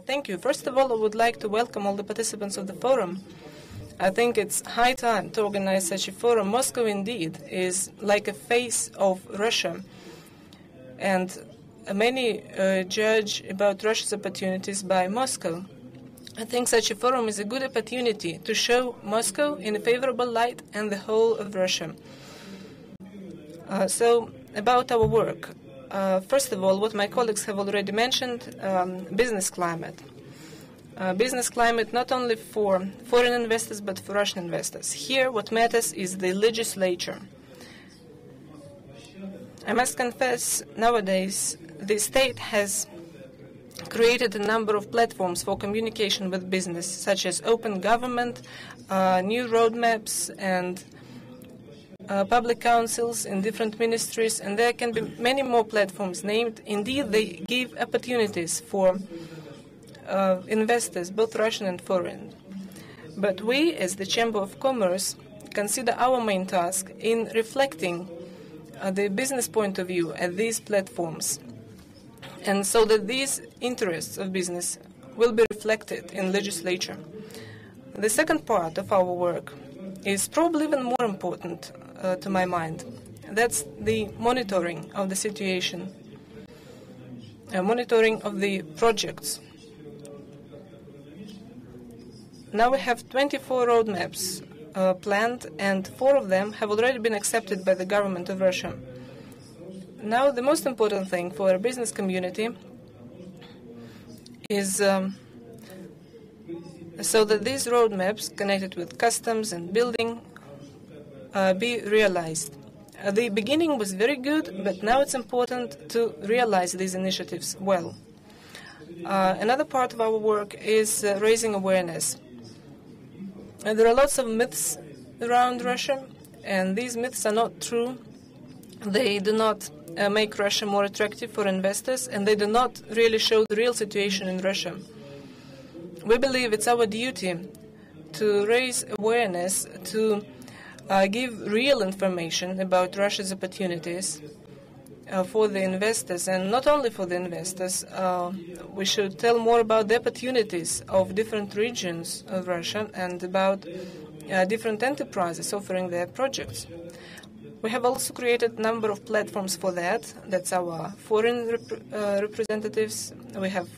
Thank you. First of all, I would like to welcome all the participants of the forum. I think it's high time to organize such a forum. Moscow, indeed, is like a face of Russia. And many judge about Russia's opportunities by Moscow. I think such a forum is a good opportunity to show Moscow in a favorable light and the whole of Russia. So, about our work. First of all, what my colleagues have already mentioned, business climate. Business climate not only for foreign investors but for Russian investors. Here, what matters is the legislature. I must confess, nowadays, the state has created a number of platforms for communication with business, such as open government, new roadmaps, and public councils in different ministries, and there can be many more platforms named. Indeed, they give opportunities for investors, both Russian and foreign. But we, as the Chamber of Commerce, consider our main task in reflecting the business point of view at these platforms, and so that these interests of business will be reflected in legislature. The second part of our work is probably even more important to my mind. That's the monitoring of the situation, monitoring of the projects. Now we have 24 roadmaps planned, and 4 of them have already been accepted by the government of Russia. Now the most important thing for our business community is so that these roadmaps connected with customs and building be realized. The beginning was very good, but now it's important to realize these initiatives well. Another part of our work is raising awareness. There are lots of myths around Russia, and these myths are not true. They do not make Russia more attractive for investors, and they do not really show the real situation in Russia. We believe it's our duty to raise awareness, to give real information about Russia's opportunities for the investors, and not only for the investors. We should tell more about the opportunities of different regions of Russia and about different enterprises offering their projects. We have also created a number of platforms for that. That's our foreign representatives. We have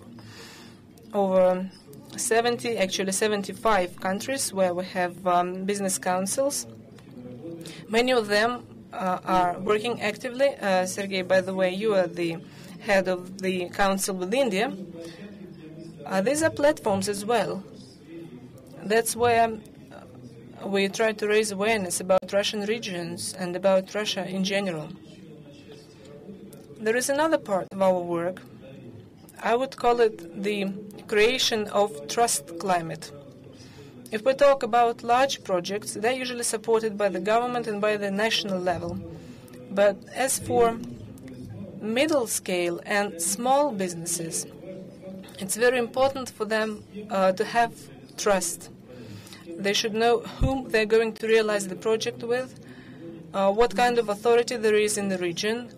over 70, actually 75 countries where we have business councils. Many of them are working actively. Sergey, by the way, you are the head of the council with India. These are platforms as well. That's where we try to raise awareness about Russian regions and about Russia in general. There is another part of our work. I would call it the creation of trust climate. If we talk about large projects, they're usually supported by the government and by the national level. But as for middle scale and small businesses, it's very important for them to have trust. They should know whom they're going to realize the project with, what kind of authority there is in the region,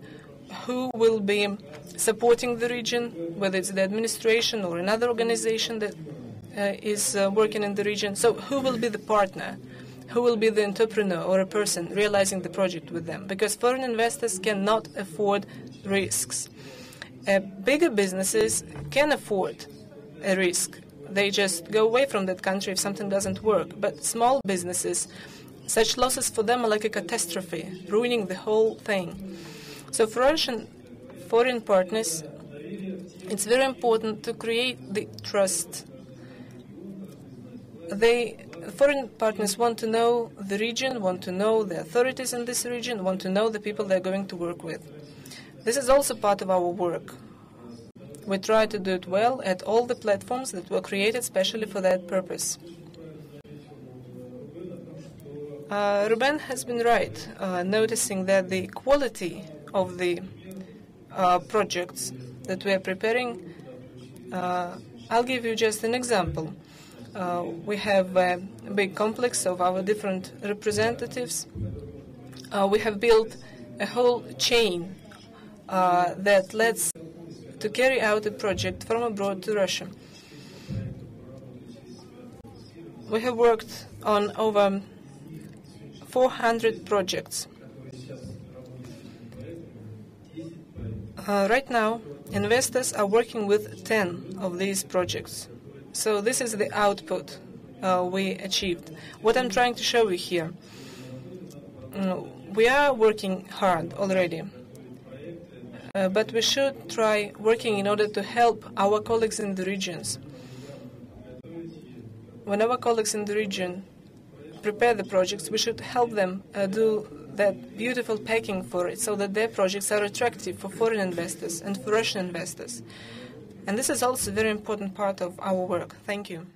who will be supporting the region, whether it's the administration or another organization that is working in the region. So who will be the partner? Who will be the entrepreneur or a person realizing the project with them? Because foreign investors cannot afford risks. Bigger businesses can afford a risk. They just go away from that country if something doesn't work. But small businesses, such losses for them are like a catastrophe, ruining the whole thing. So for Russian foreign partners, it's very important to create the trust. Foreign partners want to know the region, want to know the authorities in this region, want to know the people they're going to work with. This is also part of our work. We try to do it well at all the platforms that were created specially for that purpose. Ruben has been right, noticing that the quality of the projects that we are preparing, I'll give you just an example. We have a big complex of our different representatives. We have built a whole chain that lets to carry out a project from abroad to Russia. We have worked on over 400 projects. Right now, investors are working with 10 of these projects. So this is the output we achieved. What I'm trying to show you here, we are working hard already, but we should try working in order to help our colleagues in the regions. When our colleagues in the region prepare the projects, we should help them do that beautiful packing for it so that their projects are attractive for foreign investors and for Russian investors. And this is also a very important part of our work. Thank you.